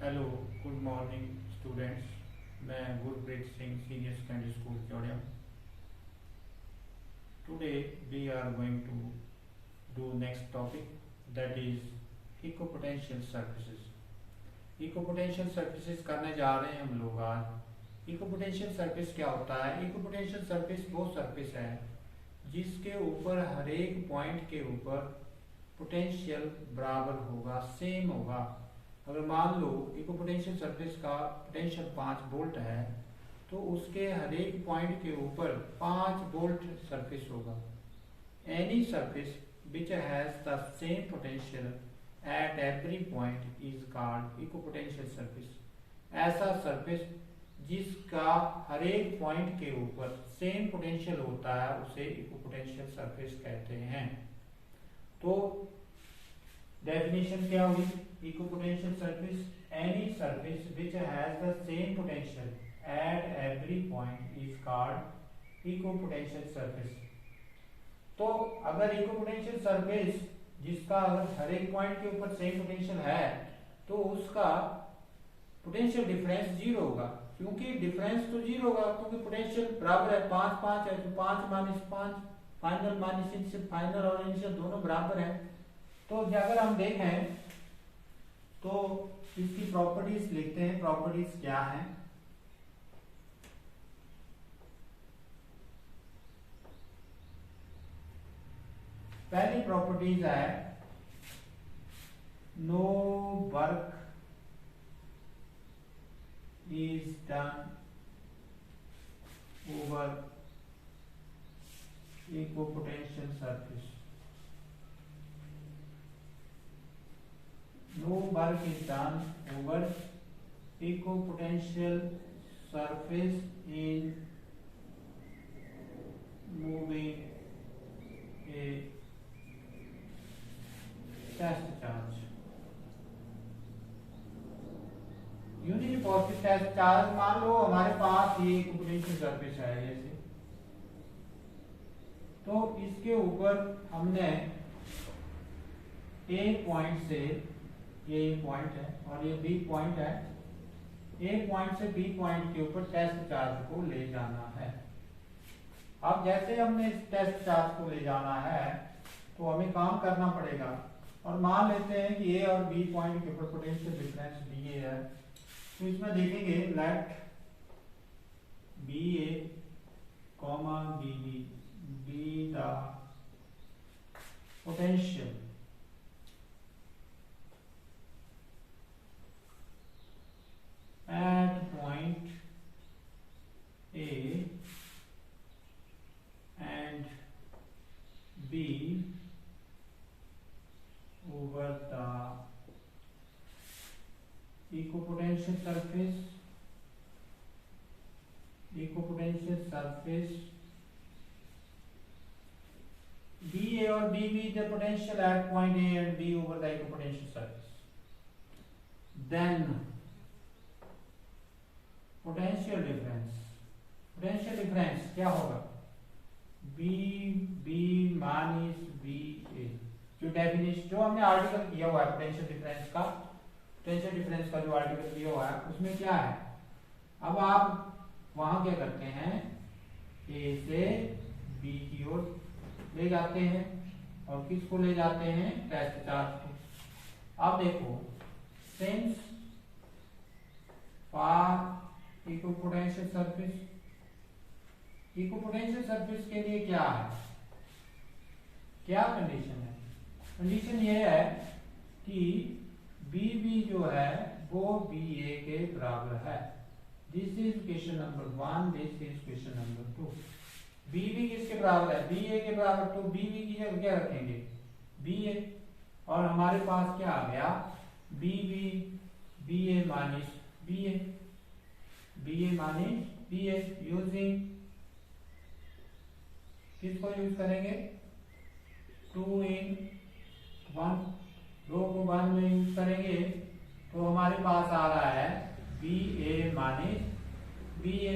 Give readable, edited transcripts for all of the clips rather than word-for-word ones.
Hello good morning students. मैं Gurpreet Singh senior secondary school Chauriya. Today we are going to do next topic that is equipotential surfaces. Equipotential surfaces करने जा रहे हैं हम लोग आज। इक्विपोटेंशियल सर्फेस क्या होता है? इक्विपोटेंशियल सर्फेस वो सर्फेस है जिसके ऊपर हर एक पॉइंट के ऊपर पोटेंशियल बराबर होगा, सेम होगा। अगर मान लो इक्विपोटेंशियल सरफेस का पोटेंशियल 5 वोल्ट है तो उसके हर एक पॉइंट के ऊपर 5 वोल्ट सरफेस होगा। Any surface which has the same potential at every point is called equipotential surface. ऐसा सरफेस जिसका हर एक पॉइंट के ऊपर सेम पोटेंशियल होता है उसे इक्विपोटेंशियल सरफेस कहते हैं। तो डेफिनेशन क्या हुई? Equipotential surface any surface which has the same potential at every point is called equipotential surface. तो अगर इक्विपोटेंशियल सरफेस जिसका अगर हर एक पॉइंट के ऊपर सेम पोटेंशियल है तो उसका पोटेंशियल डिफरेंस जीरो होगा। क्योंकि डिफरेंस तो जीरो होगा क्योंकि पोटेंशियल बराबर है, 5 5 है तो 5 minus 5 final minus initial, final और इनिशियल दोनों बराबर है। तो अगर हम देखें तो इसकी प्रॉपर्टीज लिखते हैं। प्रॉपर्टीज क्या है? पहली प्रॉपर्टीज है no work is done over equipotential surface. No work is done over equipotential surface in moving a test charge. Unit positive test charge मान लो हमारे पास ये इक्विपोटेंशियल सरफेस है जैसे, तो इसके ऊपर हमने ए पॉइंट से, ये पॉइंट है और ये बी पॉइंट है, ए पॉइंट से बी पॉइंट के ऊपर टेस्ट चार्ज को ले जाना है। अब जैसे हमने इस टेस्ट चार्ज को ले जाना है तो हमें काम करना पड़ेगा और मान लेते हैं कि ए और बी पॉइंट के ऊपर पोटेंशियल डिफरेंस दिए है। तो इसमें देखेंगे let B A comma B B be the potential at point A and B over the equipotential surface BA और BB the potential at point A and B over the equipotential surface. Then potential difference क्या होगा? B B minus B ए। जो definition जो हमने article किया हुआ है potential difference का जो आर्टिकल किया हुआ है उसमें क्या है? अब आप वहां क्या करते हैं, ए से बी की ओर ले जाते हैं और किसको ले जाते हैं? टेस्ट चार्ज को। अब देखो सिंस फॉर इक्विपोटेंशियल सरफेस के लिए क्या है, क्या कंडीशन है? कंडीशन ये है कि बी बी जो है वो बी ए के बराबर है। This is question number 1, this is question number 2। B B किसके बराबर है? बी ए के बराबर। तो बी बी की जगह क्या रखेंगे? बी ए। और हमारे पास क्या आ गया? B B B A minus B A, B A minus B A. Using किसको यूज करेंगे? 2 in 1, 2 को 1 में यूज करेंगे तो हमारे पास आ रहा है B A minus B A,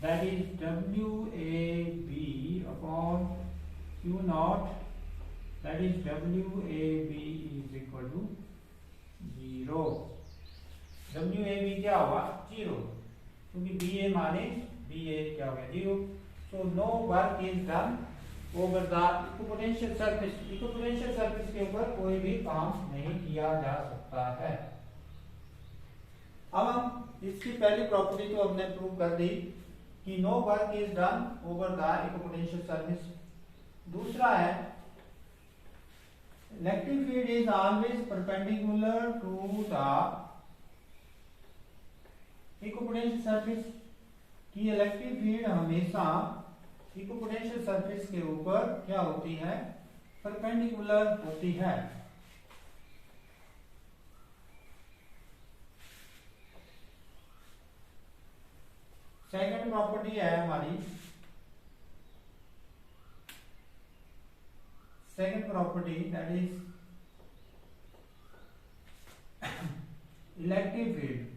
that is W A B upon Q naught, that is W A B is equal to 0। W A B क्या होगा 0, क्योंकि बी ए माने बी ए क्या हो गया 0। So no work is done over the equipotential surface. Equipotential surface के ऊपर कोई भी काम नहीं किया जा सकता है। अब हम इसकी पहली प्रॉपर्टी तो हमने प्रूव कर दी कि no work is done over the equipotential surface. दूसरा है electric field is always perpendicular to the equipotential surface, की इलेक्ट्रिक फील्ड हमेशा इक्विपोटेंशियल सरफेस के ऊपर क्या होती है, परपेंडिकुलर होती है। सेकंड प्रॉपर्टी है हमारी, second property that is electric field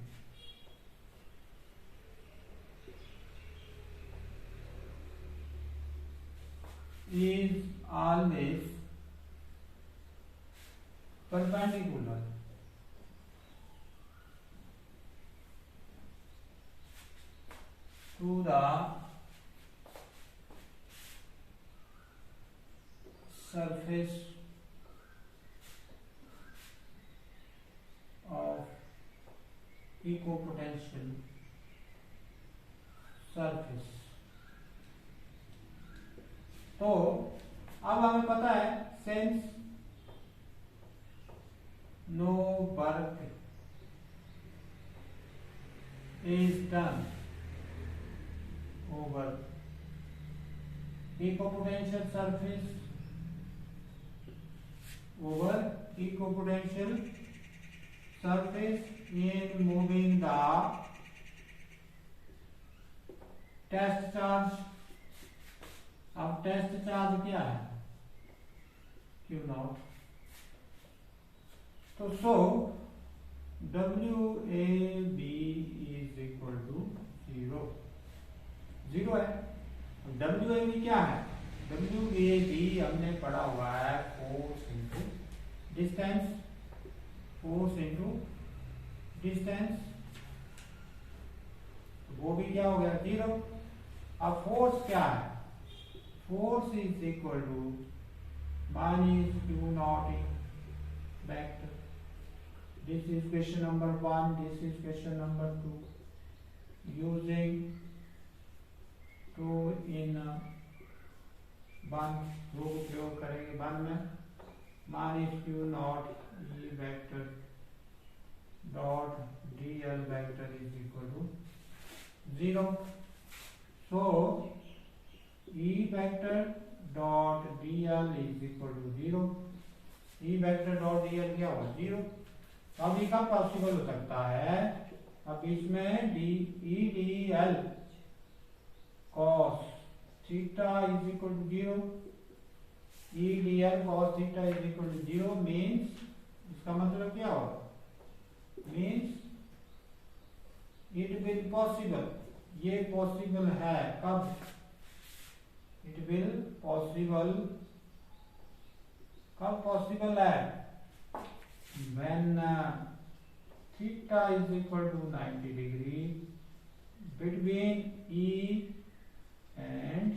is always perpendicular to the surface of equipotential surface। तो अब हमें पता है since no work is done over equipotential surface, over equipotential surface in moving the test charge. अब test charge क्या है, Q naught. तो so W A B is equal to 0, 0 है। डब्ल्यू ए बी क्या है, डब्ल्यू ए बी हमने पढ़ा हुआ है force into distance, force into distance, वो भी क्या हो गया 0। अब फोर्स क्या है, force is equal to minus q naught vector। This is question number 1, this is question number 2। using 2 in 1 वो उपयोग करेंगे 1 में, minus q naught e vector dot dl vector is equal to 0। so E vector dot dl is equal to 0। E vector dot dl क्या होगा 0। अब ये कब possible हो सकता है, अब इसमें D E D L cos theta is equal to 0, E D L cos theta is equal to 0 means, इसका मतलब क्या होगा, मीन्स इट विल पॉसिबल, ये पॉसिबल है कब, इट विल पॉसिबल कब पॉसिबल है, when theta is equal to 90 degree between E and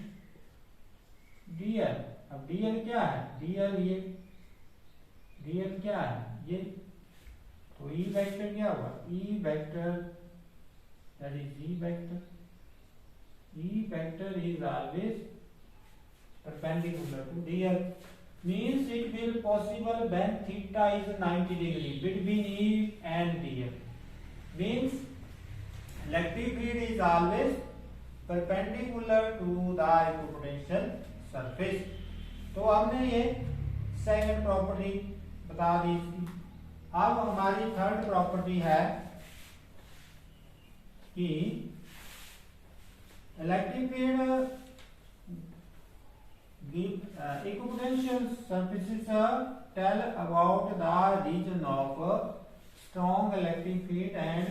DL. अब डीएल क्या है, डीएल ये डीएल क्या है ये, तो ई वेक्टर क्या होगा, E vector that is E vector, E vector is always perpendicular to dl, means it will possible when theta is 90 degree between E and dl, means electric field is always perpendicular to the equipotential surface। तो हमने ये second property बता दी थी। अब हमारी third property है कि electric field equipotential surfaces tell about the region of strong electric field and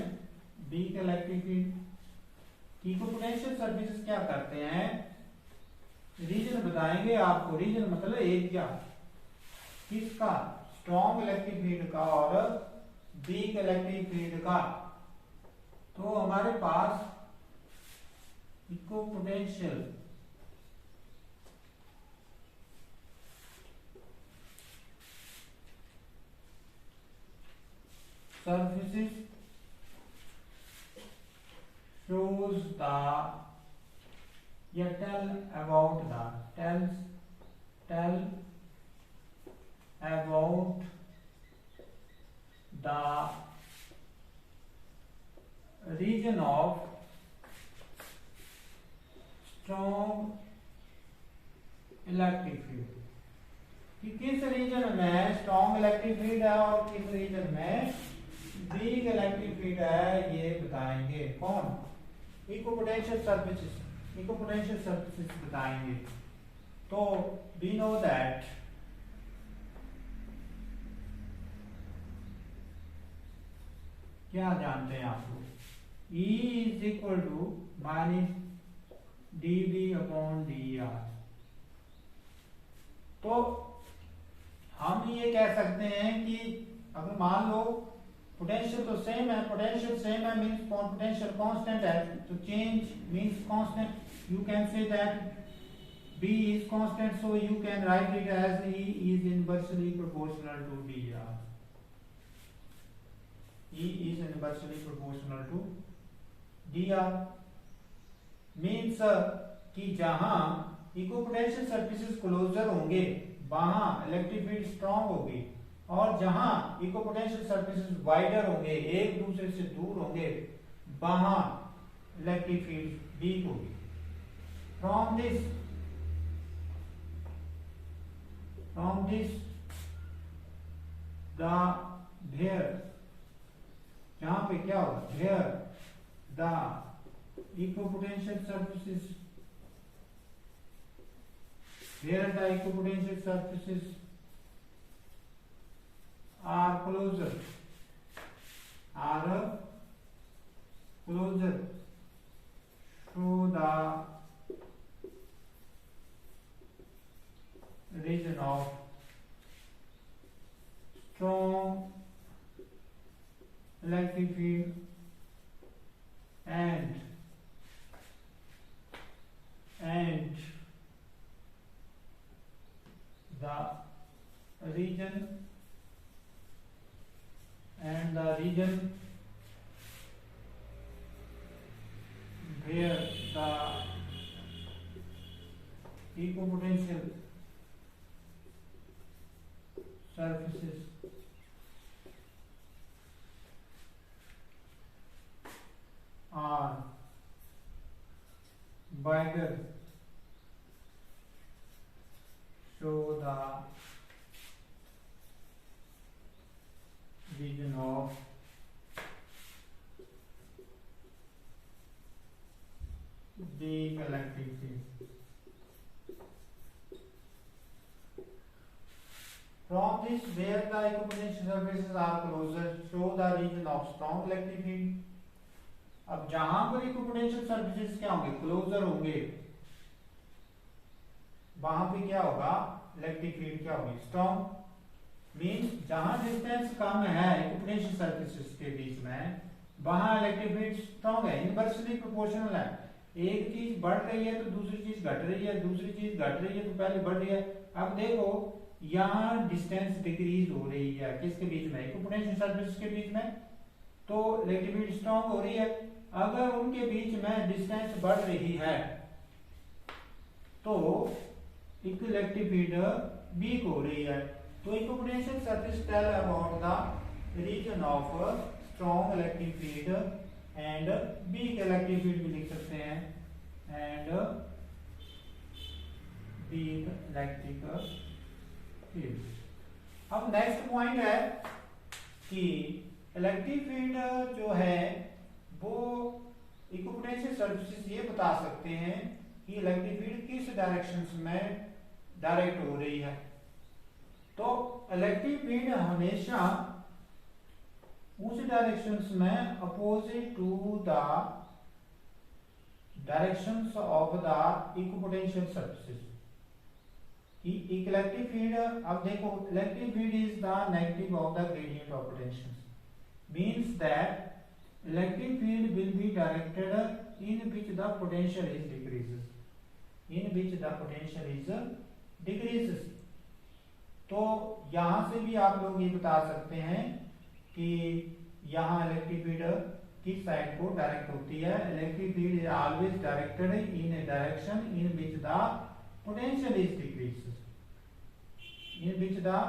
weak electric field। equipotential surfaces क्या करते हैं, रीजन बताएंगे आपको। रीजन मतलब एरिया किसका, स्ट्रॉन्ग इलेक्ट्रिक फील्ड का और वीक इलेक्ट्रिक फील्ड का। तो हमारे पास इक्विपोटेंशियल surfaces shows the या tell about the region of strong electric field कि किस रीजन में स्ट्रॉन्ग इलेक्ट्रिक फील्ड है और किस रीजन में वीक इलेक्ट्रिक फील्ड है, ये बताएंगे कौन? इक्विपोटेंशियल सर्फेसिस बताएंगे। तो वी नो दैट क्या जानते हैं आप लोग? E is equal to minus dB upon dr। तो हम ये कह सकते हैं कि अगर मान लो पोटेंशियल तो सेम है, मींस पोटेंशियल कांस्टेंट है, तो change means constant, you can say that B is constant, so you can write it as E is inversely proportional to dr. E is inversely proportional to dr means कि जहां equipotential surfaces closure होंगे वहां electric field strong होगी, और जहां equipotential surfaces wider होंगे, एक दूसरे से दूर होंगे, वहां इलेक्ट्रिक फील्ड वीक होगी। फ्रॉम दिस द धेयर, जहां पे क्या होगा, their the equipotential surfaces, where the equipotential surfaces are closer to the region of strong electric field and the region where the equipotential surfaces are wider, show the region of weak electric field. From this, where the equipotential surfaces are closer, show the region of strong electric field. अब जहां पर equipotential surfaces क्या होंगे, closure होंगे, वहां पे क्या होगा, इलेक्ट्रिक फील्ड क्या होगी, स्ट्रॉन्ग। मींस जहां डिस्टेंस कम है इक्विपोटेंशियल सरफेसेस के बीच में, वहां इलेक्ट्रिक फील्ड स्ट्रॉन्ग है, इनवर्सली प्रोपोर्शनल है। एक चीज बढ़ रही है तो दूसरी चीज घट रही है, दूसरी चीज घट रही है तो पहले बढ़ रही है। अब देखो यहाँ डिस्टेंस डिक्रीज हो रही है, किसके बीच में, इक्विपोटेंशियल सरफेसेस के बीच में, तो इलेक्ट्रिक फील्ड स्ट्रॉन्ग हो रही है। अगर उनके बीच में डिस्टेंस बढ़ रही है तो इलेक्ट्रिक फील्ड वीक हो रही है। तो equipotential surface tell about the region of strong electric field and weak electric field भी लिख सकते हैं, एंड वीक इलेक्ट्रिक फील्ड। अब नेक्स्ट पॉइंट है कि इलेक्ट्रिक फील्ड जो है वो इक्विपोटेंशियल सरफेसेस ये बता सकते हैं कि इलेक्ट्रिक फील्ड किस डायरेक्शंस में डायरेक्ट हो रही है। तो इलेक्ट्रिक फील्ड हमेशा उस डायरेक्शंस में opposite to the directions of the equipotential surfaces. Electric field, अब देखो electric field is the negative of the gradient of potential, means that electric field will be directed in which the potential is decreases, in which the potential is decreases। तो यहां से भी आप लोग ये बता सकते हैं कि यहाँ इलेक्ट्रिक फील्ड किस साइड को डायरेक्ट होती है। Electric field is always directed in A direction in which the potential is decreases, in which the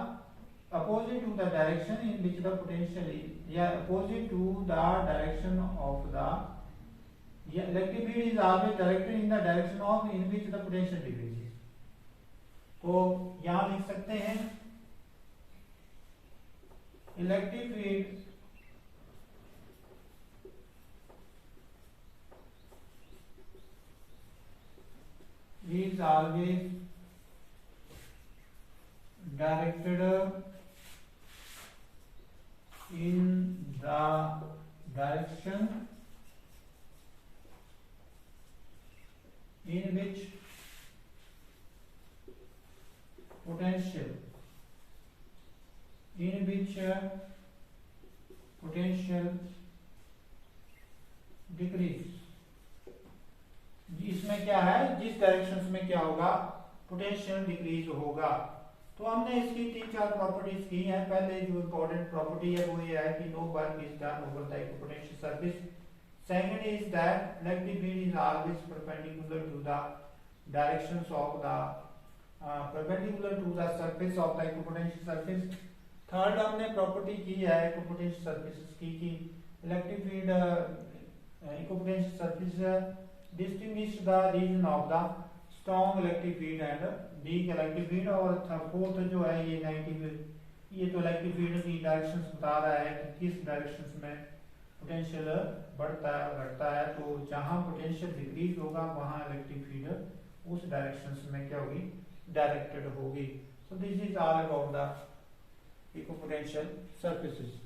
opposite to the direction in which the potential is, yeah, opposite to the direction of the, yeah, electric field is always directed in the direction of in which the potential decreases। तो यहाँ लिख सकते हैं electric field is always directed in the direction in which potential decrease। इसमें क्या है, जिस direction में क्या होगा, पोटेंशियल डिक्रीज होगा। तो हमने इसकी 3-4 प्रॉपर्टीज की हैं। पहले जो इंपॉर्टेंट प्रॉपर्टी है वो ये है कि no work is done over the equipotential surface. Second is that electric field is always perpendicular to the directions of the perpendicular to the surface of the equipotential surface. Third हमने property की है equipotential surfaces की कि electric field equipotential surface distinguish the region of the strong electric field and weak electric field। और fourth जो है ये negative, ये तो इलेक्ट्रिक फील्ड की डायरेक्शंस बता रहा है कि किस डायरेक्शंस में पोटेंशियल बढ़ता है घटता है। तो जहां पोटेंशियल डिक्रीज होगा वहां इलेक्ट्रिक फील्ड उस डायरेक्शंस में क्या होगी, डायरेक्टेड होगी। So this is all about the equipotential surfaces.